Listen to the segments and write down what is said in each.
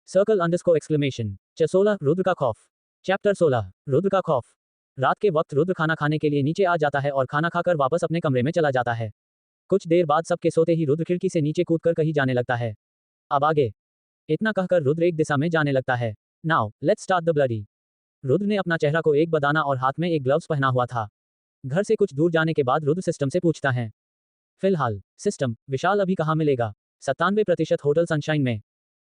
Circle underscore exclamation. 16 Rudra का खौफ। Chapter 16 Rudra का खौफ। रात के वक्त रुद्र खाना खाने के लिए नीचे आ जाता है और खाना खाकर वापस अपने कमरे में चला जाता है। कुछ देर बाद सबके सोते ही रुद्र खिड़की से नीचे कूदकर कहीं जाने लगता है। अब आगे। इतना कहकर रुद्र एक दिशा में जाने लगता है। Now let's start the bloody. Rudra ने अपना चेहरा को एक बदाना और हाथ में एक ग्लव्स पहना हुआ था। घर से कुछ दूर जाने के बाद रुद्र सिस्टम से पूछता है, फिलहाल सिस्टम, विशाल अभी कहाँ मिलेगा? 97% होटल सनशाइन में।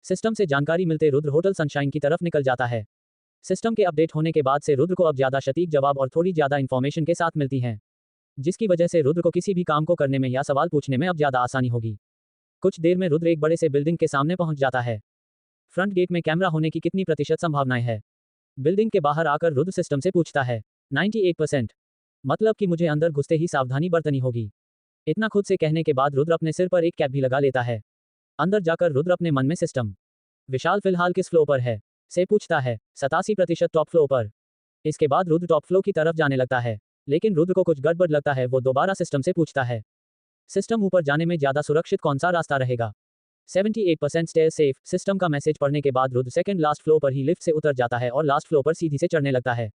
सिस्टम से जानकारी मिलते रुद्र होटल सनशाइन की तरफ निकल जाता है। सिस्टम के अपडेट होने के बाद से रुद्र को अब ज्यादा सटीक जवाब और थोड़ी ज्यादा इन्फॉर्मेशन के साथ मिलती हैं, जिसकी वजह से रुद्र को किसी भी काम को करने में या सवाल पूछने में अब ज्यादा आसानी होगी। कुछ देर में रुद्र एक बड़े से बिल्डिंग के सामने पहुंच जाता है। फ्रंट गेट में कैमरा होने की कितनी प्रतिशत संभावनाएं है? बिल्डिंग के बाहर आकर रुद्र सिस्टम से पूछता है। 98%। मतलब कि मुझे अंदर घुसते ही सावधानी बरतनी होगी। इतना खुद से कहने के बाद रुद्र अपने सिर पर एक कैप भी लगा लेता है। अंदर जाकर रुद्र अपने मन में सिस्टम, विशाल फिलहाल किस फ्लोर पर है? से पूछता है। 87% टॉप फ्लोर पर। इसके बाद रुद्र टॉप फ्लोर की तरफ जाने लगता है, लेकिन रुद्र को कुछ गड़बड़ लगता है। वो दोबारा सिस्टम से पूछता है, सिस्टम, ऊपर जाने में ज्यादा सुरक्षित कौन सा रास्ता रहेगा? 78% स्टे सेफ। सिस्टम का मैसेज पढ़ने के बाद रुद्र सेकंड लास्ट फ्लोर पर ही लिफ्ट से उतर जाता है और लास्ट फ्लोर पर सीढ़ी से चढ़ने लगता है।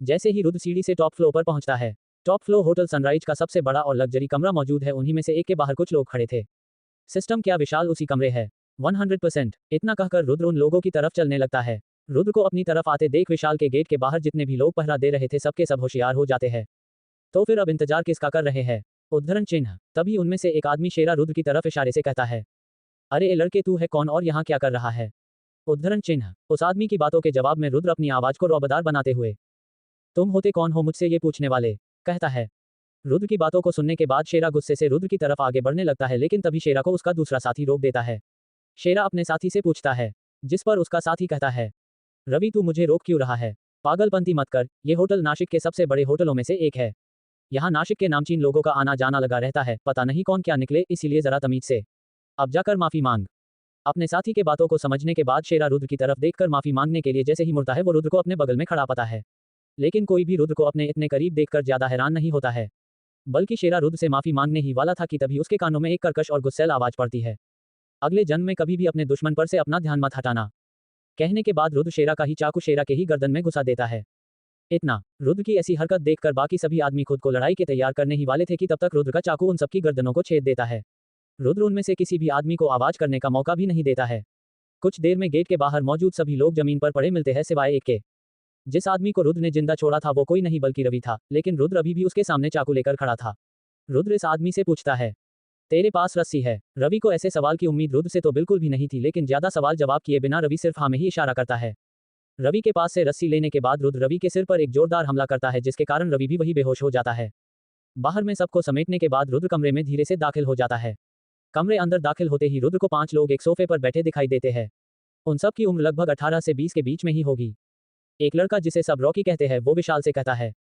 जैसे ही रुद्र सीढ़ी से टॉप फ्लोर पर पहुंचता है, टॉप फ्लोर होटल सनराइज का सबसे बड़ा और लग्जरी कमरा मौजूद है। उन्हीं में से एक के बाहर कुछ लोग खड़े थे। सिस्टम, क्या विशाल उसी कमरे है? 100%। इतना कहकर रुद्र उन लोगों की तरफ चलने लगता है। रुद्र को अपनी तरफ आते देख विशाल के गेट के बाहर जितने भी लोग पहरा दे रहे थे सबके सब होशियार हो जाते हैं। तो फिर अब इंतजार किसका कर रहे हैं? उद्धरण चिन्ह। तभी उनमें से एक आदमी शेरा रुद्र की तरफ इशारे से कहता है, अरे ए लड़के, तू है कौन और यहाँ क्या कर रहा है? उद्धरण चिन्ह। उस आदमी की बातों के जवाब में रुद्र अपनी आवाज को रौबदार बनाते हुए, तुम होते कौन हो मुझसे ये पूछने वाले? कहता है। रुद्र की बातों को सुनने के बाद शेरा गुस्से से रुद्र की तरफ आगे बढ़ने लगता है, लेकिन तभी शेरा को उसका दूसरा साथी रोक देता है। शेरा अपने साथी से पूछता है, जिस पर उसका साथी कहता है, रवि, तू मुझे रोक क्यों रहा है? पागलपंती मत कर, ये होटल नासिक के सबसे बड़े होटलों में से एक है। यहाँ नासिक के नामचीन लोगों का आना जाना लगा रहता है, पता नहीं कौन क्या निकले, इसीलिए जरा तमीज से अब जाकर माफी मांग। अपने साथी के बातों को समझने के बाद शेरा रुद्र की तरफ देखकर माफी मांगने के लिए जैसे ही मुड़ता है वो रुद्र को अपने बगल में खड़ा पाता है, लेकिन कोई भी रुद्र को अपने इतने करीब देखकर ज्यादा हैरान नहीं होता है, बल्कि शेरा रुद्र से माफी मांगने ही वाला था कि तभी उसके कानों में एक कर्कश और गुस्सैल आवाज पड़ती है, अगले जन्म में कभी भी अपने दुश्मन पर से अपना ध्यान मत हटाना। कहने के बाद रुद्र शेरा का ही चाकू शेरा के ही गर्दन में घुसा देता है। इतना रुद्र की ऐसी हरकत देखकर बाकी सभी आदमी खुद को लड़ाई के तैयार करने ही वाले थे कि तब तक रुद्र का चाकू उन सबकी गर्दनों को छेद देता है। रुद्र उनमें से किसी भी आदमी को आवाज करने का मौका भी नहीं देता है। कुछ देर में गेट के बाहर मौजूद सभी लोग जमीन पर पड़े मिलते हैं सिवाय एक के। जिस आदमी को रुद्र ने जिंदा छोड़ा था वो कोई नहीं बल्कि रवि था, लेकिन रुद्र अभी भी उसके सामने चाकू लेकर खड़ा था। रुद्र इस आदमी से पूछता है, तेरे पास रस्सी है? रवि को ऐसे सवाल की उम्मीद रुद्र से तो बिल्कुल भी नहीं थी, लेकिन ज्यादा सवाल जवाब किए बिना रवि सिर्फ हाँ में ही इशारा करता है। रवि के पास से रस्सी लेने के बाद रुद्र रवि के सिर पर एक जोरदार हमला करता है, जिसके कारण रवि भी वही बेहोश हो जाता है। बाहर में सबको समेटने के बाद रुद्र कमरे में धीरे से दाखिल हो जाता है। कमरे अंदर दाखिल होते ही रुद्र को 5 लोग एक सोफे पर बैठे दिखाई देते हैं। उन सब की उम्र लगभग 18 से 20 के बीच में ही होगी। एक लड़का जिसे सब रॉकी कहते हैं वो विशाल से कहता है,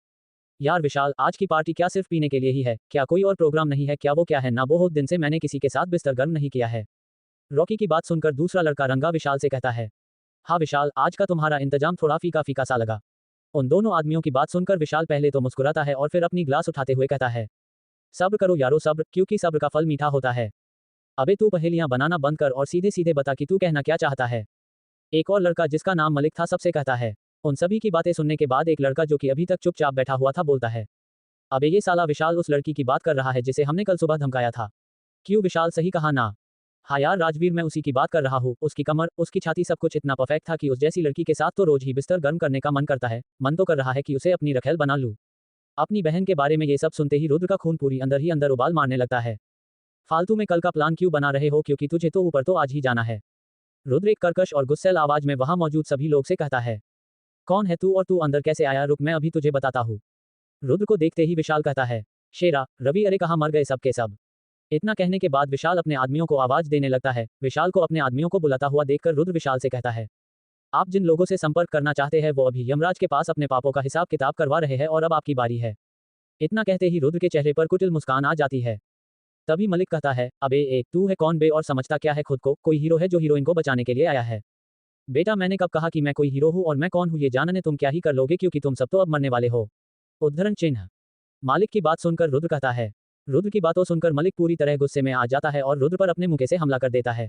यार विशाल, आज की पार्टी क्या सिर्फ पीने के लिए ही है? क्या कोई और प्रोग्राम नहीं है क्या? वो क्या है ना, बहुत दिन से मैंने किसी के साथ बिस्तर गर्म नहीं किया है। रॉकी की बात सुनकर दूसरा लड़का रंगा विशाल से कहता है, हाँ विशाल, आज का तुम्हारा इंतजाम थोड़ा फीका फीका सा लगा। उन दोनों आदमियों की बात सुनकर विशाल पहले तो मुस्कुराता है और फिर अपनी ग्लास उठाते हुए कहता है, सब्र करो यारो सब्र, क्योंकि सब्र का फल मीठा होता है। अबे तू पहेलियां बनाना बंद कर और सीधे सीधे बता कि तू कहना क्या चाहता है। एक और लड़का जिसका नाम मलिक था सबसे कहता है। उन सभी की बातें सुनने के बाद एक लड़का जो कि अभी तक चुपचाप बैठा हुआ था बोलता है, अबे ये साला विशाल उस लड़की की बात कर रहा है जिसे हमने कल सुबह धमकाया था। क्यों विशाल, सही कहा ना? हाँ यार राजवीर, मैं उसी की बात कर रहा हूँ। उसकी कमर, उसकी छाती, सब कुछ इतना परफेक्ट था कि उस जैसी लड़की के साथ तो रोज ही बिस्तर गर्म करने का मन करता है। मन तो कर रहा है कि उसे अपनी रखेल बना लूं। अपनी बहन के बारे में ये सब सुनते ही रुद्र का खून पूरी अंदर ही अंदर उबाल मारने लगता है। फालतू में कल का प्लान क्यों बना रहे हो, क्योंकि तुझे तो ऊपर तो आज ही जाना है। रुद्र एक कर्कश और गुस्सैल आवाज में वहां मौजूद सभी लोग से कहता है, कौन है तू और तू अंदर कैसे आया? रुक, मैं अभी तुझे बताता हूँ। रुद्र को देखते ही विशाल कहता है, शेरा, रवि, अरे कहाँ मर गए सब के सब? इतना कहने के बाद विशाल अपने आदमियों को आवाज देने लगता है। विशाल को अपने आदमियों को बुलाता हुआ देखकर रुद्र विशाल से कहता है, आप जिन लोगों से संपर्क करना चाहते हैं वो अभी यमराज के पास अपने पापों का हिसाब किताब करवा रहे हैं और अब आपकी बारी है। इतना कहते ही रुद्र के चेहरे पर कुटिल मुस्कान आ जाती है। तभी मलिक कहता है, अबे एक तू है कौन बे और समझता क्या है खुद को? कोई हीरो है जो हीरोइन को बचाने के लिए आया है? बेटा मैंने कब कहा कि मैं कोई हीरो हूँ और मैं कौन हूँ ये जानने तुम क्या ही कर लोगे, क्योंकि तुम सब तो अब मरने वाले हो। उद्धरण चिन्ह। मालिक की बात सुनकर रुद्र कहता है। रुद्र की बातों सुनकर मलिक पूरी तरह गुस्से में आ जाता है और रुद्र पर अपने मुक्के से हमला कर देता है।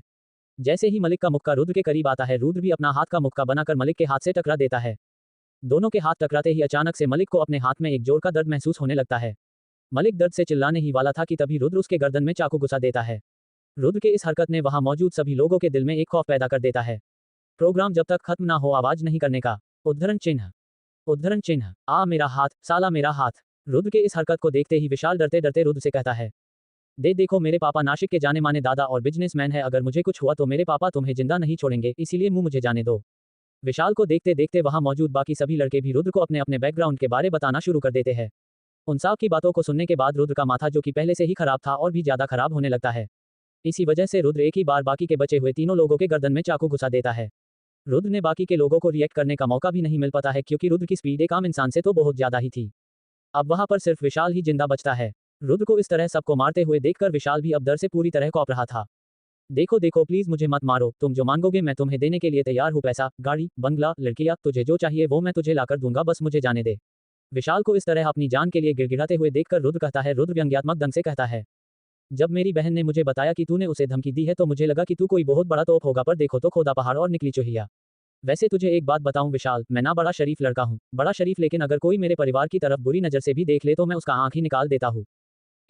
जैसे ही मलिक का मुक्का रुद्र के करीब आता है, रुद्र भी अपना हाथ का मुक्का बनाकर मलिक के हाथ से टकरा देता है। दोनों के हाथ टकराते ही अचानक से मलिक को अपने हाथ में एक जोर का दर्द महसूस होने लगता है। मलिक दर्द से चिल्लाने ही वाला था कि तभी रुद्र उसके गर्दन में चाकू घुसा देता है। रुद्र के इस हरकत ने वहां मौजूद सभी लोगों के दिल में एक खौफ पैदा कर देता है। प्रोग्राम जब तक खत्म ना हो आवाज नहीं करने का। उद्धरण चिन्ह। उद्धरण चिन्ह। आ मेरा हाथ, साला मेरा हाथ। रुद्र के इस हरकत को देखते ही विशाल डरते डरते रुद्र से कहता है, देखो मेरे पापा नासिक के जाने माने दादा और बिजनेसमैन है, अगर मुझे कुछ हुआ तो मेरे पापा तुम्हें जिंदा नहीं छोड़ेंगे, इसीलिए मुझे जाने दो। विशाल को देखते देखते वहां मौजूद बाकी सभी लड़के भी रुद्र को अपने अपने बैकग्राउंड के बारे बताना शुरू कर देते हैं। उन सब की बातों को सुनने के बाद रुद्र का माथा, जो कि पहले से ही खराब था, और भी ज्यादा खराब होने लगता है। इसी वजह से रुद्र एक ही बार बाकी के बचे हुए तीनों लोगों के गर्दन में चाकू घुसा देता है। रुद्र ने बाकी के लोगों को रिएक्ट करने का मौका भी नहीं मिल पाता है, क्योंकि रुद्र की स्पीड एक आम इंसान से तो बहुत ज्यादा ही थी। अब वहां पर सिर्फ विशाल ही जिंदा बचता है। रुद्र को इस तरह सबको मारते हुए देखकर विशाल भी अब डर से पूरी तरह कौप रहा था। देखो प्लीज मुझे मत मारो, तुम जो मांगोगे मैं तुम्हें देने के लिए तैयार हूँ, पैसा, गाड़ी, बंगला, लड़कियां, तुझे जो चाहिए वो मैं तुझे लाकर दूंगा, बस मुझे जाने दे। विशाल को इस तरह अपनी जान के लिए गिड़गिड़ाते हुए देखकर रुद्र कहता है, रुद्र व्यंग्यात्मक ढंग से कहता है, जब मेरी बहन ने मुझे बताया कि तूने उसे धमकी दी है तो मुझे लगा कि तू कोई बहुत बड़ा तोप होगा, पर देखो तो खोदा पहाड़ और निकली चोहिया। वैसे तुझे एक बात बताऊं विशाल, मैं ना बड़ा शरीफ लड़का हूं, बड़ा शरीफ, लेकिन अगर कोई मेरे परिवार की तरफ बुरी नजर से भी देख ले तो मैं उसका आंख ही निकाल देता हूं।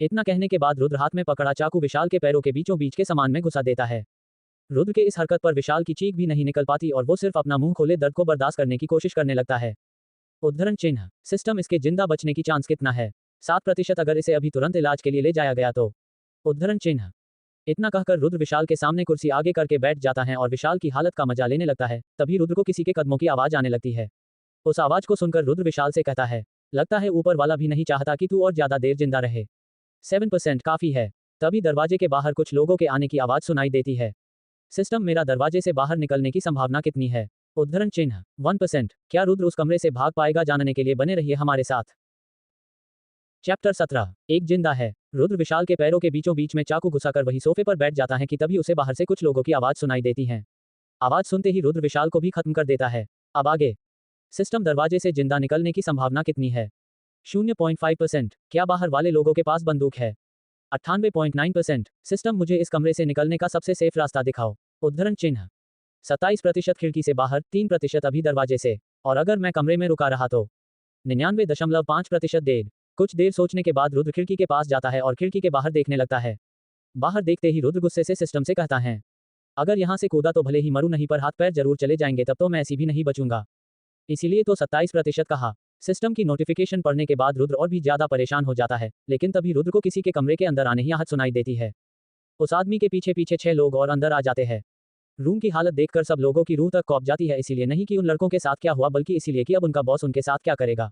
इतना कहने के बाद रुद्र हाथ में पकड़ा चाकू विशाल के पैरों के बीचों बीच के समान में घुसा देता है। रुद्र के इस हरकत पर विशाल की चीख भी नहीं निकल पाती और वो सिर्फ अपना मुंह खोले दर्द को बर्दाश्त करने की कोशिश करने लगता है। उद्धरण चिन्ह। सिस्टम, इसके जिंदा बचने की चांस कितना है? 7% अगर इसे अभी तुरंत इलाज के लिए ले जाया गया तो। उद्धरण चिन्ह। इतना कहकर रुद्र विशाल के सामने कुर्सी आगे करके बैठ जाता है और विशाल की हालत का मजा लेने लगता है। तभी रुद्र को किसी के कदमों की आवाज आने लगती है। उस आवाज को सुनकर रुद्र विशाल से कहता है, लगता है ऊपर वाला भी नहीं चाहता कि तू और ज्यादा देर जिंदा रहे। 7% काफी है। तभी दरवाजे के बाहर कुछ लोगों के आने की आवाज सुनाई देती है। सिस्टम, मेरा दरवाजे से बाहर निकलने की संभावना कितनी है? उद्धरण चिन्ह। 1%। क्या रुद्र उस कमरे से भाग पाएगा? जानने के लिए बने रहिए हमारे साथ। चैप्टर 17। एक जिंदा है। रुद्र विशाल के पैरों के बीचों बीच में चाकू घुसाकर वही सोफे पर बैठ जाता है कि तभी उसे बाहर से कुछ लोगों की आवाज सुनाई देती है। आवाज सुनते ही रुद्र विशाल को भी खत्म कर देता है। अब आगे। सिस्टम, दरवाजे से जिंदा निकलने की संभावना कितनी है? 0.5%। क्या बाहर वाले लोगों के पास बंदूक है? 98.9%। सिस्टम, मुझे इस कमरे से निकलने का सबसे सेफ रास्ता दिखाओ। उद्धरण चिन्ह। 27% खिड़की से बाहर, 3% अभी दरवाजे से, और अगर मैं कमरे में रुका रहा तो 99.5% देर। कुछ देर सोचने के बाद रुद्र खिड़की के पास जाता है और खिड़की के बाहर देखने लगता है। बाहर देखते ही रुद्र गुस्से से सिस्टम से कहता है, अगर यहां से कूदा तो भले ही मरूं नहीं, पर हाथ पैर जरूर चले जाएंगे, तब तो मैं ऐसी भी नहीं बचूंगा। इसीलिए तो 27% कहा। सिस्टम की नोटिफिकेशन पढ़ने के बाद रुद्र और भी ज्यादा परेशान हो जाता है, लेकिन तभी रुद्र को किसी के कमरे के अंदर आने ही आहट सुनाई देती है। उस आदमी के पीछे पीछे 6 लोग और अंदर आ जाते हैं। रूम की हालत देखकर सब लोगों की रूह तक कौंप जाती है, इसीलिए नहीं कि उन लड़कों के साथ क्या हुआ, बल्कि इसीलिए कि अब उनका बॉस उनके साथ क्या करेगा।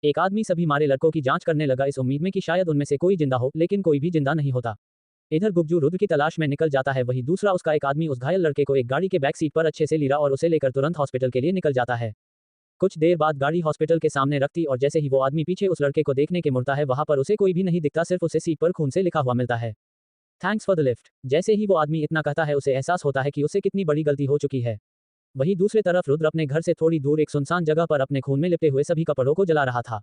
एक आदमी सभी मारे लड़कों की जांच करने लगा, इस उम्मीद में कि शायद उनमें से कोई जिंदा हो, लेकिन कोई भी जिंदा नहीं होता। इधर गुग्जू रुद्र की तलाश में निकल जाता है, वही दूसरा उसका एक आदमी उस घायल लड़के को एक गाड़ी के बैक सीट पर अच्छे से लिया और उसे लेकर तुरंत हॉस्पिटल के लिए निकल जाता है। कुछ देर बाद गाड़ी हॉस्पिटल के सामने रखती और जैसे ही वो आदमी पीछे उस लड़के को देखने के मुड़ता है, वहां पर उसे कोई भी नहीं दिखता, सिर्फ उसे सीट पर खून से लिखा हुआ मिलता है, थैंक्स फॉर द लिफ्ट। जैसे ही वो आदमी इतना कहता है, उसे एहसास होता है कि उसे कितनी बड़ी गलती हो चुकी है। वही दूसरी तरफ रुद्र अपने घर से थोड़ी दूर एक सुनसान जगह पर अपने खून में लिपटे हुए सभी कपड़ों को जला रहा था।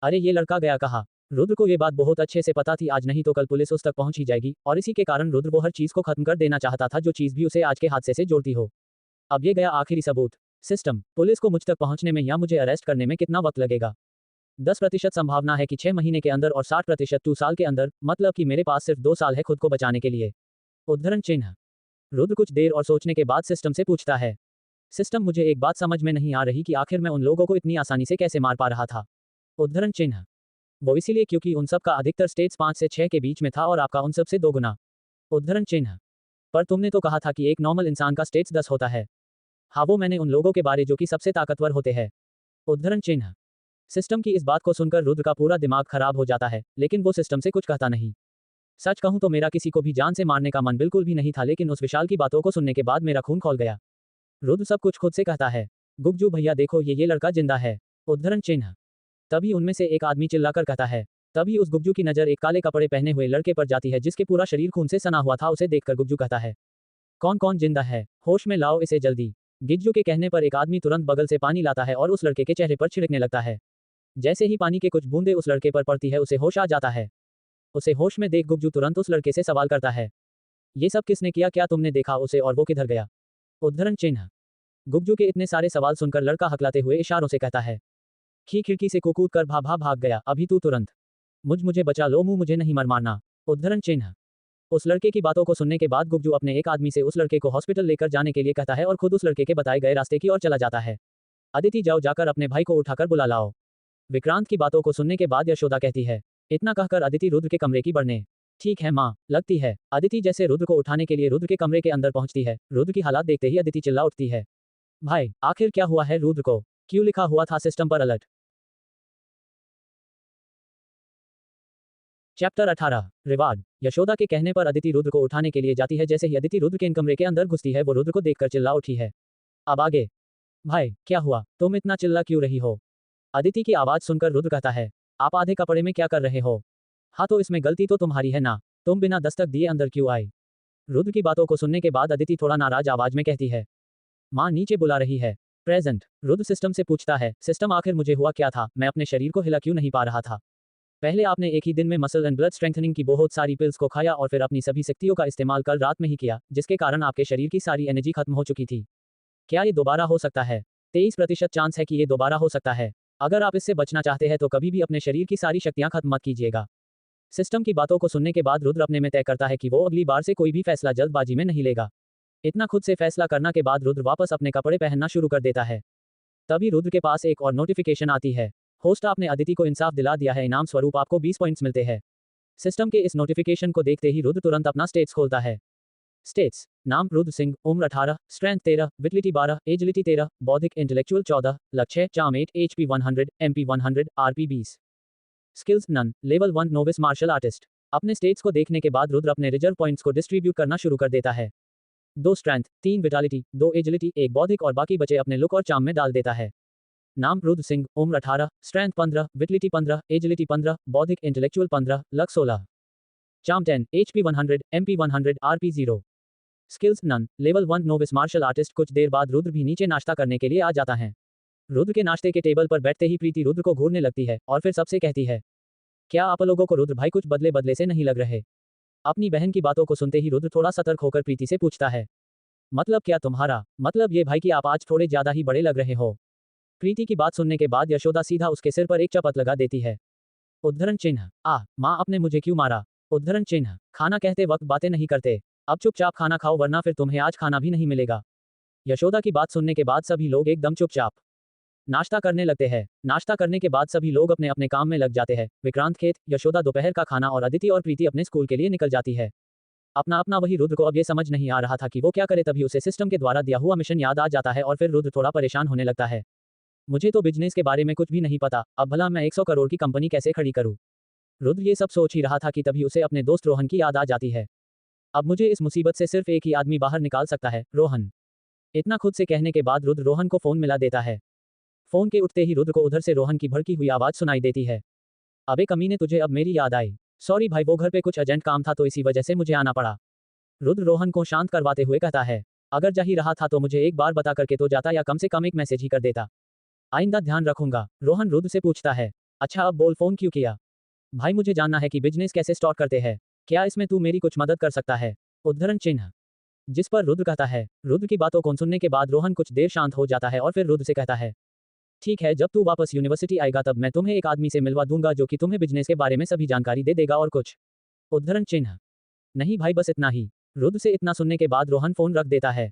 अरे ये लड़का गया कहाँ? रुद्र को ये बात बहुत अच्छे से पता थी, आज नहीं तो कल पुलिस उस तक पहुंच ही जाएगी, और इसी के कारण रुद्र वो हर चीज को खत्म कर देना चाहता था जो चीज भी उसे आज के हादसे से जोड़ती हो। अब ये गया आखिरी सबूत। सिस्टम, पुलिस को मुझ तक पहुंचने में या मुझे अरेस्ट करने में कितना वक्त लगेगा? 10% संभावना है कि 6 महीने के अंदर और 60% 2 साल के अंदर, मतलब कि मेरे पास सिर्फ 2 साल है खुद को बचाने के लिए। उद्धरण चिन्ह। रुद्र कुछ देर और सोचने के बाद सिस्टम से पूछता है, सिस्टम, मुझे एक बात समझ में नहीं आ रही कि आखिर मैं उन लोगों को इतनी आसानी से कैसे मार पा रहा था। उद्धरण चिन्ह। वो इसीलिए क्योंकि उन सब का अधिकतर स्टेट्स 5 से 6 के बीच में था और आपका उन सब से 2 गुना। उद्धरण चिन्ह। पर तुमने तो कहा था कि एक नॉर्मल इंसान का स्टेट्स 10 होता है। हाँ, वो मैंने उन लोगों के बारे जो कि सबसे ताकतवर होते हैं। उद्धरण चिन्ह। सिस्टम की इस बात को सुनकर रुद्र का पूरा दिमाग खराब हो जाता है, लेकिन वो सिस्टम से कुछ कहता नहीं। सच कहूं तो मेरा किसी को भी जान से मारने का मन बिल्कुल भी नहीं था, लेकिन उस विशाल की बातों को सुनने के बाद मेरा खून खौल गया। रुद्र सब कुछ खुद से कहता है, गुग्जू भैया देखो, ये लड़का जिंदा है। उद्धरण चिन्ह। तभी उनमें से एक आदमी चिल्लाकर कहता है। तभी उस गुग्जू की नजर एक काले कपड़े पहने हुए लड़के पर जाती है, जिसके पूरा शरीर खून से सना हुआ था। उसे देखकर गुग्जू कहता है, कौन कौन जिंदा है? होश में लाओ इसे जल्दी। गिग्जू के कहने पर एक आदमी तुरंत बगल से पानी लाता है और उस लड़के के चेहरे पर छिड़कने लगता है। जैसे ही पानी के कुछ बूंदे उस लड़के पर पड़ती है, उसे होश आ जाता है। उसे होश में देख गुग्जू तुरंत उस लड़के से सवाल करता है, ये सब किसने किया, क्या तुमने देखा उसे और वो किधर गया? उद्धरण चिन्ह। गुग्जू के इतने सारे सवाल सुनकर लड़का हकलाते हुए इशारों से कहता है। खिड़की से कूद कर भाग गया, अभी तू तुरंत मुझे बचा लो, मुझे नहीं मर मारना। उद्धरण चिन्ह। उस लड़के की बातों को सुनने के बाद गुग्जू अपने एक आदमी से उस लड़के को हॉस्पिटल लेकर जाने के लिए कहता है और खुद उस लड़के के बताए गए रास्ते की ओर चला जाता है। अदिति, जाओ, जाकर अपने भाई को उठाकर बुला लाओ। विक्रांत की बातों को सुनने के बाद यशोदा कहती है। इतना कहकर अदिति रुद्र के कमरे की बढ़ने। ठीक है माँ, लगती है। अदिति जैसे रुद्र को उठाने के लिए रुद्र के कमरे के अंदर पहुंचती है। रुद्र की हालात देखते ही अदिति चिल्ला उठती है। भाई, आखिर क्या हुआ है रुद्र को? क्यों लिखा हुआ था सिस्टम पर अलर्ट? Chapter 18 reward. यशोदा के कहने पर अदिति रुद्र को उठाने के लिए जाती है। जैसे ही अदिति रुद्र के कमरे के अंदर घुसती है वो रुद्र को देखकर चिल्ला उठी है। अब आगे। भाई, क्या हुआ? तुम इतना चिल्ला क्यों रही हो? अदिति की आवाज सुनकर रुद्र कहता है। आप आधे कपड़े में क्या कर रहे हो? हाँ, तो इसमें गलती तो तुम्हारी है ना, तुम बिना दस्तक दिए अंदर क्यों आई? रुद्र की बातों को सुनने के बाद अदिति थोड़ा नाराज आवाज में कहती है। माँ नीचे बुला रही है। प्रेजेंट। रुद्र सिस्टम से पूछता है। सिस्टम, आखिर मुझे हुआ क्या था? मैं अपने शरीर को हिला क्यों नहीं पा रहा था? पहले आपने एक ही दिन में मसल एंड ब्लड स्ट्रेंथनिंग की बहुत सारी पिल्स को खाया और फिर अपनी सभी शक्तियों का इस्तेमाल कल रात में ही किया, जिसके कारण आपके शरीर की सारी एनर्जी खत्म हो चुकी थी। क्या ये दोबारा हो सकता है? 23% चांस है कि ये दोबारा हो सकता है। अगर आप इससे बचना चाहते हैं तो कभी भी अपने शरीर की सारी शक्तियां खत्म मत कीजिएगा। सिस्टम की बातों को सुनने के बाद रुद्र अपने में तय करता है कि वो अगली बार से कोई भी फैसला जल्दबाजी में नहीं लेगा। इतना खुद से फैसला करने के बाद रुद्र वापस अपने कपड़े पहनना शुरू कर देता है। तभी रुद्र के पास एक और नोटिफिकेशन आती है। होस्ट, आपने अदिति को इंसाफ दिला दिया है, इनाम स्वरूप आपको 20 पॉइंट्स मिलते हैं। सिस्टम के इस नोटिफिकेशन को देखते ही रुद्र तुरंत अपना स्टेट्स खोलता है। स्टेट्स। नाम रुद्र सिंह, उम्र 18, स्ट्रेंथ 13, विटलिटी 12, एजिलिटी 13, बौद्धिक इंटेलेक्चुअल 14, लक्ष्य charm 8, HP 100, MP 100, RP 20। Skills none, level 1 novice martial artist. अपने स्टेट्स को देखने के बाद रुद्र अपने रिजर्व पॉइंट्स को डिस्ट्रीब्यूट करना शुरू कर देता है। 2 स्ट्रेंथ, 3 विटालिटी, 2 एजिलिटी, 1 बौद्धिक और बाकी बचे अपने लुक और चार्म में डाल देता है। नाम रुद्र सिंह, उम्र 18, स्ट्रेंथ 15, विटलिटी 15, एजिलिटी 15, बौद्धिक intellectual 15, luck 16, charm 10, HP 100, MP 100, RP 0। Skills none, level 1 novice martial artist. कुछ देर बाद रुद्र भी नीचे नाश्ता करने के लिए आ जाता है। रुद्र के नाश्ते के टेबल पर बैठते ही प्रीति रुद्र को घूरने लगती है और फिर सबसे कहती है। क्या आप लोगों को रुद्र भाई कुछ बदले बदले से नहीं लग रहे? अपनी बहन की बातों को सुनते ही रुद्र थोड़ा सतर्क होकर प्रीति से पूछता है। मतलब क्या तुम्हारा? मतलब ये भाई कि आप आज थोड़े ज्यादा ही बड़े लग रहे हो। प्रीति की बात सुनने के बाद यशोदा सीधा उसके सिर पर एक चपत लगा देती है। उद्धरण चिन्ह। माँ, आपने मुझे क्यों मारा? उद्धरण चिन्ह। खाना कहते वक्त बातें नहीं करते। अब चुपचाप खाना खाओ वरना फिर तुम्हें आज खाना भी नहीं मिलेगा। यशोदा की बात सुनने के बाद सभी लोग एकदम चुपचाप नाश्ता करने लगते हैं। नाश्ता करने के बाद सभी लोग अपने अपने काम में लग जाते हैं। विक्रांत खेत, यशोदा दोपहर का खाना और अदिति और प्रीति अपने स्कूल के लिए निकल जाती है। अपना अपना वही रुद्र को अब ये समझ नहीं आ रहा था कि वो क्या करे, तभी उसे सिस्टम के द्वारा दिया हुआ मिशन याद आ जाता है और फिर रुद्र थोड़ा परेशान होने लगता है। मुझे तो बिजनेस के बारे में कुछ भी नहीं पता, अब भला मैं 100 करोड़ की कंपनी कैसे खड़ी करूं? रुद्र ये सब सोच ही रहा था कि तभी उसे अपने दोस्त रोहन की याद आ जाती है। अब मुझे इस मुसीबत से सिर्फ एक ही आदमी बाहर निकाल सकता है, रोहन। इतना खुद से कहने के बाद रुद्र रोहन को फोन मिला देता है। फोन के उठते ही रुद्र को उधर से रोहन की भड़की हुई आवाज सुनाई देती है। अबे कमीने, तुझे अब मेरी याद आई? सॉरी भाई, वो घर पे कुछ अर्जेंट काम था तो इसी वजह से मुझे आना पड़ा। रुद्र रोहन को शांत करवाते हुए कहता है। अगर जा ही रहा था तो मुझे एक बार बता करके तो जाता, या कम से कम एक मैसेज ही कर देता। आइंदा ध्यान रखूंगा। रोहन रुद्र से पूछता है। अच्छा, अब बोल, फोन क्यों किया? भाई, मुझे जानना है कि बिजनेस कैसे स्टार्ट करते हैं। क्या इसमें तू मेरी कुछ मदद कर सकता है? उद्धरण चिन्ह। जिस पर रुद्र कहता है। रुद्र की बातों को सुनने के बाद रोहन कुछ देर शांत हो जाता है और फिर रुद्र से कहता है। ठीक है, जब तू वापस यूनिवर्सिटी आएगा तब मैं तुम्हें एक आदमी से मिलवा दूंगा जो कि तुम्हें बिजनेस के बारे में सभी जानकारी दे देगा और कुछ। उद्धरण चिन्ह। नहीं भाई, बस इतना ही। रुद्र से इतना सुनने के बाद रोहन फोन रख देता है।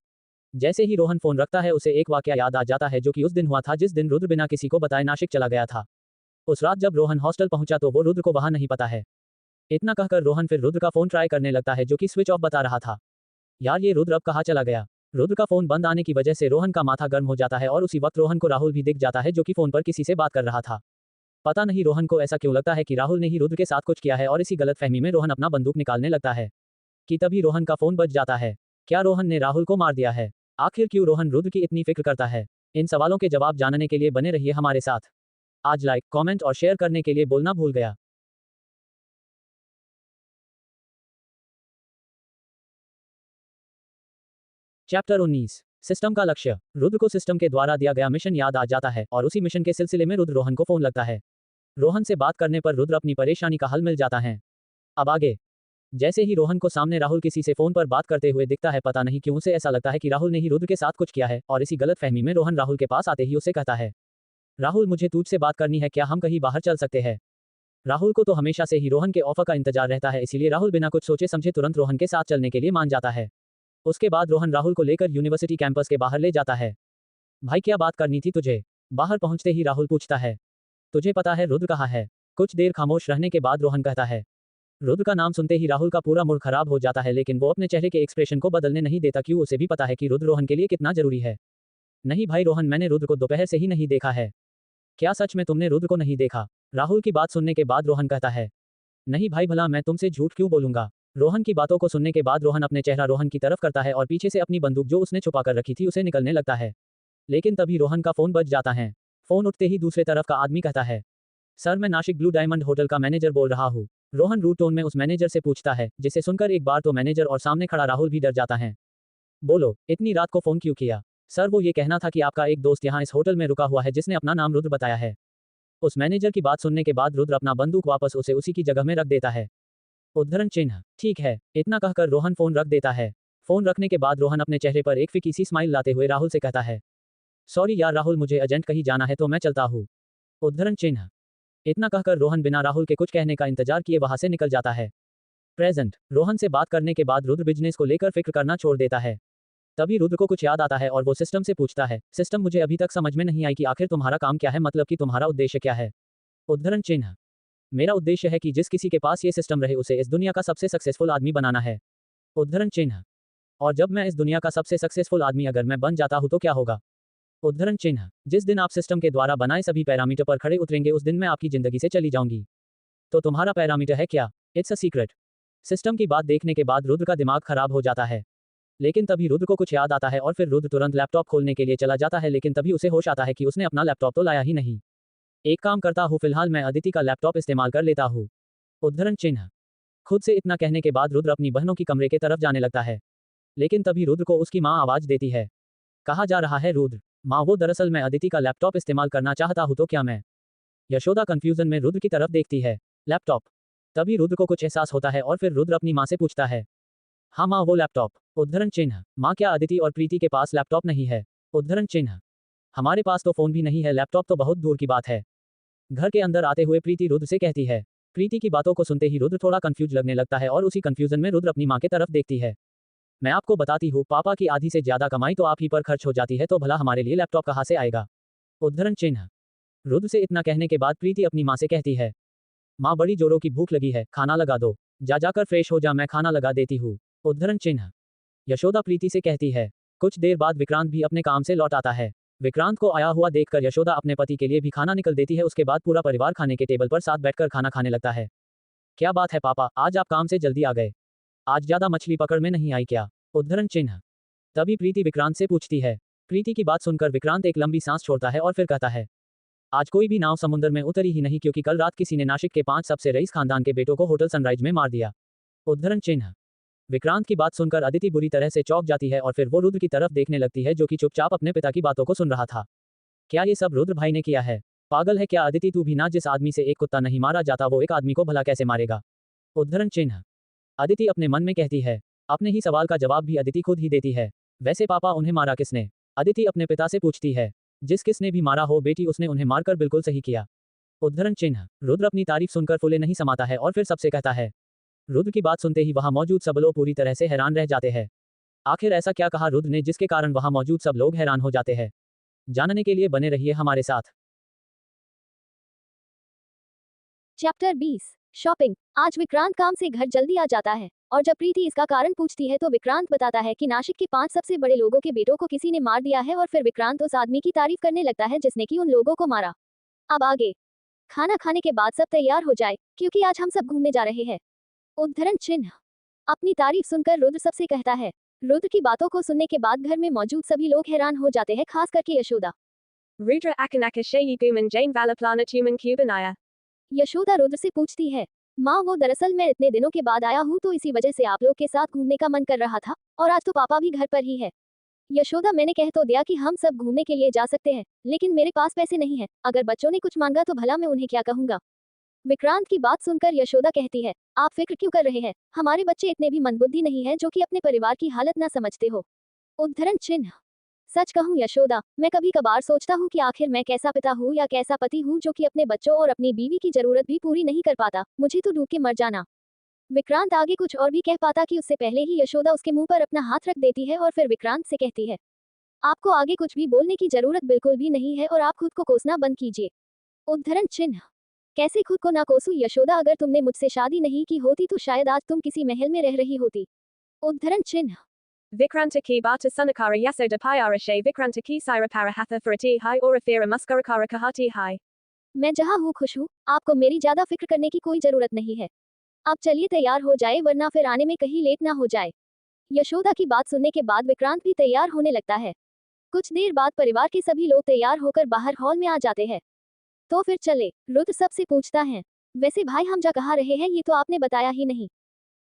जैसे ही रोहन फोन रखता है उसे एक वाकया याद आ जाता है जो कि उस दिन हुआ था जिस दिन रुद्र बिना किसी को बताए नासिक चला गया था। उस रात जब रोहन हॉस्टल पहुंचा तो वो रुद्र को वहां नहीं पता है। इतना कहकर रोहन फिर रुद्र का फोन ट्राई करने लगता है जो कि स्विच ऑफ बता रहा था। यार, ये रुद्र अब कहाँ चला गया? रुद्र का फोन बंद आने की वजह से रोहन का माथा गर्म हो जाता है और उसी वक्त रोहन को राहुल भी दिख जाता है जो कि फोन पर किसी से बात कर रहा था। पता नहीं रोहन को ऐसा क्यों लगता है कि राहुल ने ही रुद्र के साथ कुछ किया है और इसी गलतफहमी में रोहन अपना बंदूक निकालने लगता है कि तभी रोहन का फोन बज जाता है। क्या रोहन ने राहुल को मार दिया है? आखिर क्यों रोहन रुद्र की इतनी फिक्र करता है? इन सवालों के जवाब जानने के लिए बने रहिए हमारे साथ। आज लाइक, कमेंट और शेयर करने के लिए बोलना भूल गया। चैप्टर 19 सिस्टम का लक्ष्य। रुद्र को सिस्टम के द्वारा दिया गया मिशन याद आ जाता है और उसी मिशन के सिलसिले में रुद्र रोहन को फोन लगता है। रोहन से बात करने पर रुद्र अपनी परेशानी का हल मिल जाता है। अब आगे। जैसे ही रोहन को सामने राहुल किसी से फोन पर बात करते हुए दिखता है, पता नहीं क्यों उसे ऐसा लगता है कि राहुल ने ही रुद्र के साथ कुछ किया है, और इसी गलतफहमी में रोहन राहुल के पास आते ही उसे कहता है, राहुल मुझे तुझसे बात करनी है, क्या हम कहीं बाहर चल सकते हैं? राहुल को तो हमेशा से ही रोहन के ऑफर का इंतजार रहता है, इसीलिए राहुल बिना कुछ सोचे समझे तुरंत रोहन के साथ चलने के लिए मान जाता है। उसके बाद रोहन राहुल को लेकर यूनिवर्सिटी कैंपस के बाहर ले जाता है। भाई क्या बात करनी थी तुझे? बाहर पहुंचते ही राहुल पूछता है, तुझे पता है रुद्र कहाँ है? कुछ देर खामोश रहने के बाद रोहन कहता है। रुद्र का नाम सुनते ही राहुल का पूरा मूड खराब हो जाता है, लेकिन वो अपने चेहरे के एक्सप्रेशन को बदलने नहीं देता, क्यों उसे भी पता है कि रुद्र रोहन के लिए कितना जरूरी है। नहीं भाई रोहन, मैंने रुद्र को दोपहर से ही नहीं देखा है। क्या सच में तुमने रुद्र को नहीं देखा? राहुल की बात सुनने के बाद रोहन कहता है, नहीं भाई, भला मैं तुमसे झूठ क्यों बोलूंगा? रोहन की बातों को सुनने के बाद रोहन अपने चेहरा रोहन की तरफ करता है और पीछे से अपनी बंदूक जो उसने छुपा कर रखी थी उसे निकलने लगता है। लेकिन तभी रोहन का फोन बज जाता है। फोन उठते ही दूसरे तरफ का आदमी कहता है, सर मैं नासिक ब्लू डायमंड होटल का मैनेजर बोल रहा हूँ। रोहन रूड टोन में उस मैनेजर से पूछता है, जिसे सुनकर एक बार तो मैनेजर और सामने खड़ा राहुल भी डर जाता है। बोलो, इतनी रात को फोन क्यों किया? सर वो ये कहना था कि आपका एक दोस्त यहाँ इस होटल में रुका हुआ है जिसने अपना नाम रुद्र बताया है। उस मैनेजर की बात सुनने के बाद रुद्र अपना बंदूक वापस उसे उसी की जगह में रख देता है। उद्धरण चिन्ह, ठीक है, इतना कहकर रोहन फोन रख देता है। फोन रखने के बाद रोहन अपने चेहरे पर एक फीकी सी स्माइल लाते हुए राहुल से कहता है, सॉरी यार राहुल, मुझे अर्जेंट कहीं जाना है तो मैं चलता हूँ। उद्धरण चिन्ह, इतना कहकर रोहन बिना राहुल के कुछ कहने का इंतजार किए वहां से निकल जाता है। प्रेजेंट, रोहन से बात करने के बाद रुद्र बिजनेस को लेकर फिक्र करना छोड़ देता है। तभी रुद्र को कुछ याद आता है और वो सिस्टम से पूछता है, सिस्टम मुझे अभी तक समझ में नहीं आई कि आखिर तुम्हारा काम क्या है, मतलब कि तुम्हारा उद्देश्य क्या है? उद्धरण चिन्ह, मेरा उद्देश्य है कि जिस किसी के पास ये सिस्टम रहे उसे इस दुनिया का सबसे सक्सेसफुल आदमी बनाना है। उद्धरण चिन्ह, और जब मैं इस दुनिया का सबसे सक्सेसफुल आदमी अगर मैं बन जाता हूं तो क्या होगा? उद्धरण चिन्ह, जिस दिन आप सिस्टम के द्वारा बनाए सभी पैरामीटर पर खड़े उतरेंगे उस दिन मैं आपकी जिंदगी से चली जाऊंगी। तो तुम्हारा पैरामीटर है क्या? It's a secret. सिस्टम की बात देखने के बाद रुद्र का दिमाग खराब हो जाता है। लेकिन तभी रुद्र को कुछ याद आता है और फिर रुद्र तुरंत लैपटॉप खोलने के लिए चला जाता है, लेकिन तभी उसे होश आता है कि उसने अपना लैपटॉप तो लाया ही नहीं। एक काम करता हूँ, फिलहाल मैं अदिति का लैपटॉप इस्तेमाल कर लेता हूँ। उद्धरण चिन्ह, खुद से इतना कहने के बाद रुद्र अपनी बहनों की कमरे के तरफ जाने लगता है। लेकिन तभी रुद्र को उसकी माँ आवाज देती है, कहा जा रहा है रुद्र? माँ वो दरअसल मैं अदिति का लैपटॉप इस्तेमाल करना चाहता हूँ, तो क्या मैं? यशोदा कंफ्यूजन में रुद्र की तरफ देखती है। लैपटॉप। तभी रुद्र को कुछ एहसास होता है और फिर रुद्र अपनी माँ से पूछता है, हाँ माँ वो लैपटॉप। उद्धरण चिन्ह, माँ क्या अदिति और प्रीति के पास लैपटॉप नहीं है? उद्धरण चिन्ह, हमारे पास तो फोन भी नहीं है, लैपटॉप तो बहुत दूर की बात है। घर के अंदर आते हुए प्रीति रुद्र से कहती है। प्रीति की बातों को सुनते ही रुद्र थोड़ा कंफ्यूज लगने लगता है और उसी कंफ्यूजन में रुद्र अपनी माँ के तरफ देखती है। मैं आपको बताती हूँ, पापा की आधी से ज्यादा कमाई तो आप ही पर खर्च हो जाती है, तो भला हमारे लिए लैपटॉप कहाँ से आएगा? उद्धरण चिन्ह, रुद्र से इतना कहने के बाद प्रीति अपनी माँ से कहती है, माँ बड़ी जोरों की भूख लगी है, खाना लगा दो। जाकर फ्रेश हो जा, मैं खाना लगा देती हूँ। उद्धरण चिन्ह, यशोदा प्रीति से कहती है। कुछ देर बाद विक्रांत भी अपने काम से लौट आता है। विक्रांत को आया हुआ देखकर यशोदा अपने पति के लिए भी खाना निकल देती है। उसके बाद पूरा परिवार खाने के टेबल पर साथ बैठकर खाना खाने लगता है। क्या बात है पापा, आज आप काम से जल्दी आ गए? आज ज्यादा मछली पकड़ में नहीं आई क्या? उद्धरण चिन्ह, तभी प्रीति विक्रांत से पूछती है। प्रीति की बात सुनकर विक्रांत एक लंबी सांस छोड़ता है और फिर कहता है, आज कोई भी नाव समुद्र में उतरी ही नहीं, क्योंकि कल रात किसी ने नासिक के 5 सबसे रईस खानदान के बेटों को होटल सनराइज में मार दिया। उद्धरण चिन्ह, विक्रांत की बात सुनकर अदिति बुरी तरह से चौंक जाती है और फिर वो रुद्र की तरफ देखने लगती है, जो कि चुपचाप अपने पिता की बातों को सुन रहा था। क्या ये सब रुद्र भाई ने किया है? पागल है क्या अदिति तू भी ना? जिस आदमी से एक कुत्ता नहीं मारा जाता वो एक आदमी को भला कैसे मारेगा? उद्धरण चिन्ह, अदिति अपने मन में कहती है। अपने ही सवाल का जवाब भी अदिति खुद ही देती है। वैसे पापा उन्हें मारा किसने? अदिति अपने पिता से पूछती है। जिस किसने भी मारा हो बेटी, उसने उन्हें मारकर बिल्कुल सही किया। उद्धरण चिन्ह, रुद्र अपनी तारीफ सुनकर फुले नहीं समाता है और फिर सबसे कहता है। रुद्र की बात सुनते ही वहां मौजूद सब लोग पूरी तरह से हैरान रह जाते हैं। आखिर ऐसा क्या कहा रुद्र ने जिसके कारण वहां मौजूद सब लोग हैरान हो जाते हैं? जानने के लिए बने रहिए हमारे साथ। Chapter 20 shopping. आज विक्रांत काम से घर जल्दी आ जाता है और जब प्रीति इसका कारण पूछती है तो विक्रांत बताता है कि नासिक के 5 सबसे बड़े लोगों के बेटों को किसी ने मार दिया है और फिर विक्रांत उस आदमी की तारीफ करने लगता है जिसने कि उन लोगों को मारा। अब आगे खाना खाने के बाद सब तैयार हो जाए क्योंकि आज हम सब घूमने जा रहे हैं। उद्धरण चिन्ह, अपनी तारीफ सुनकर रुद्र सबसे कहता है। रुद्र की बातों को सुनने के बाद घर में मौजूद सभी लोग हैरान हो जाते हैं, खास करके Yashoda. Rudra akanaka shayi guman jane valaplana tuman kubanaya. Yashoda Rudra से पूछती है, माँ वो दरअसल मैं इतने दिनों के बाद आया हूँ तो इसी वजह से आप लोग के साथ घूमने का मन कर रहा था और आज तो पापा भी घर पर ही है। यशोदा, मैंने कह तो दिया कि हम सब घूमने के लिए जा सकते हैं, लेकिन मेरे पास पैसे नहीं है। अगर बच्चों ने कुछ मांगा तो भला मैं उन्हें क्या कहूँगा? विक्रांत की बात सुनकर यशोदा कहती है, आप फिक्र क्यों कर रहे हैं, हमारे बच्चे इतने भी मंदबुद्धि नहीं है जो कि अपने परिवार की हालत ना समझते हो। उद्धरण चिन्ह। सच कहूँ यशोदा, मैं कभी कभार सोचता हूँ कि आखिर मैं कैसा पिता हूँ या कैसा पति हूँ जो कि अपने बच्चों और अपनी बीवी की जरूरत भी पूरी नहीं कर पाता, मुझे तो डूब के मर जाना। विक्रांत आगे कुछ और भी कह पाता कि उससे पहले ही यशोदा उसके मुंह पर अपना हाथ रख देती है और फिर विक्रांत से कहती है, आपको आगे कुछ भी बोलने की जरूरत बिल्कुल भी नहीं है और आप खुद को कोसना बंद कीजिए। उद्धरण चिन्ह। कैसे खुद को ना कोसू यशोदा, अगर तुमने मुझसे शादी नहीं की होती तो शायद आज तुम किसी महल में रह रही होती। उद्धरण चिन्ह। Vikranta ki bata sunakara yasoda pyara she Vikranta ki sira parahatha farati hai or afira muskurakara kahati hai. मैं जहाँ हूँ खुश हूँ, आपको मेरी ज्यादा फिक्र करने की कोई जरूरत नहीं है। आप चलिए तैयार हो जाए वरना फिर आने में कहीं लेट ना हो जाए। यशोदा की बात सुनने के बाद विक्रांत भी तैयार होने लगता है। कुछ देर बाद परिवार के सभी लोग तैयार होकर बाहर हॉल में आ जाते हैं। तो फिर चले, रुद्र सबसे पूछता है, वैसे भाई हम जा कहाँ रहे हैं ये तो आपने बताया ही नहीं।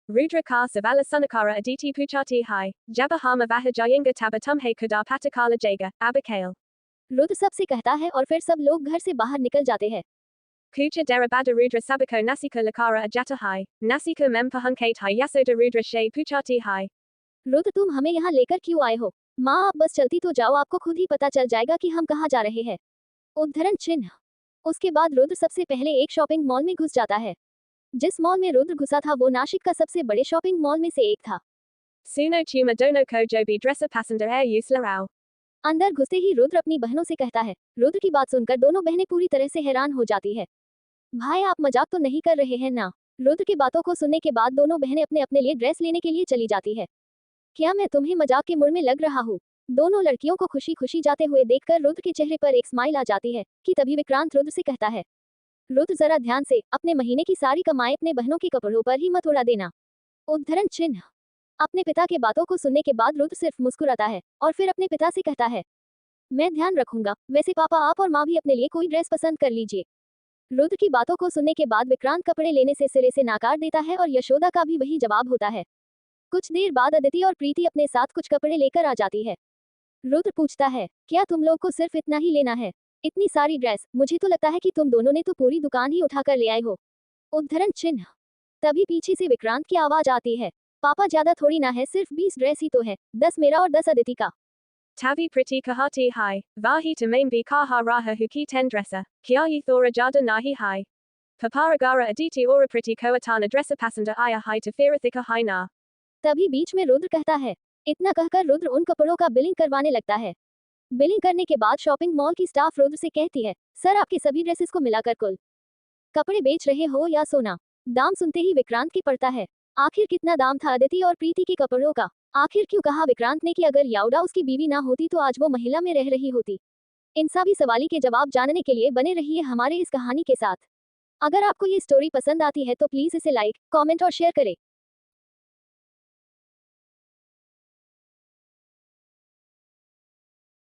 Rudra ka savala sunakara aditi puchati hai, jabahama vahajayinga tabatum he kudar patakala jaga, abakale. Rudra सबसे कहता है और फिर सब लोग घर से बाहर निकल जाते हैं। Kucha derabada Rudra sabako nasika lakara ajata hai, nasika mempahunkate hai yasoda Rudra she puchati hai. Rudra तुम हमें यहाँ लेकर क्यों आए हो? माँ आप बस चलती तो जाओ, आपको खुद ही पता चल जाएगा कि हम कहाँ जा रहे हैं। उद्धरण चिन्ह। उसके बाद रुद्र सबसे पहले एक शॉपिंग मॉल में घुस जाता है। जिस मॉल में रुद्र घुसा था वो नासिक का सबसे बड़े शॉपिंग मॉल में से एक था। Suno tuma dono ko jobi dresser passenger air use larao. अंदर घुसते ही रुद्र अपनी बहनों से कहता है। रुद्र की बात सुनकर दोनों बहनें पूरी तरह से हैरान हो जाती है। भाई आप मजाक तो नहीं कर रहे हैं ना? रुद्र की बातों को सुनने के बाद दोनों बहनें अपने अपने लिए ड्रेस लेने के लिए चली जाती है। क्या मैं तुम्हें मजाक के मूड में लग रहा हूँ? दोनों लड़कियों को खुशी खुशी जाते हुए देखकर रुद्र के चेहरे पर एक स्माइल आ जाती है कि तभी विक्रांत रुद्र से कहता है, रुद्र जरा ध्यान से अपने महीने की सारी कमाई अपने बहनों के कपड़ों पर ही मत उड़ा देना। उद्धरण चिन्ह। अपने पिता के बातों को सुनने के बाद रुद्र सिर्फ मुस्कुराता है और फिर अपने पिता से कहता है, मैं ध्यान रखूंगा, वैसे पापा आप और माँ भी अपने लिए कोई ड्रेस पसंद कर लीजिए। रुद्र की बातों को सुनने के बाद विक्रांत कपड़े लेने से सिरे से नाकार देता है और यशोदा का भी वही जवाब होता है। कुछ देर बाद अदिति और प्रीति अपने साथ कुछ कपड़े लेकर आ जाती है। रुद्र पूछता है, क्या तुम लोग को सिर्फ इतना ही लेना है? इतनी सारी ड्रेस, मुझे तो लगता है कि तुम दोनों ने तो पूरी दुकान ही उठाकर ले आए हो। उद्धरण चिन्ह। तभी पीछे से विक्रांत की आवाज आती है, पापा ज्यादा थोड़ी ना है, सिर्फ 20 ड्रेस ही तो है, 10 मेरा और 10 अदिति का। Tavi priti kahati hai, vahi to main bi kaha raha huki ten dresser, kya yi thora jada nahi hai. Paparagara aditi ora priti koatana dresser passenger aya hai to firathika hai na. तभी बीच में रुद्र कहता है। इतना कहकर रुद्र उन कपड़ों का billing करवाने लगता है। बिलिंग करने के बाद शॉपिंग मॉल की स्टाफ रुद्र से कहती है, सर आपके सभी ड्रेसेस को मिलाकर कुल कपड़े बेच रहे हो या सोना? दाम सुनते ही विक्रांत की पड़ता है। आखिर कितना दाम था अदिति और प्रीति के कपड़ों का? आखिर क्यों कहा विक्रांत ने कि अगर याउडा उसकी बीवी ना होती तो आज वो महिला में रह रही होती? इन सभी सवालों के जवाब जानने के लिए बने रहिए हमारे इस कहानी के साथ। अगर आपको ये स्टोरी पसंद आती है तो प्लीज इसे लाइक, कमेंट और शेयर करें।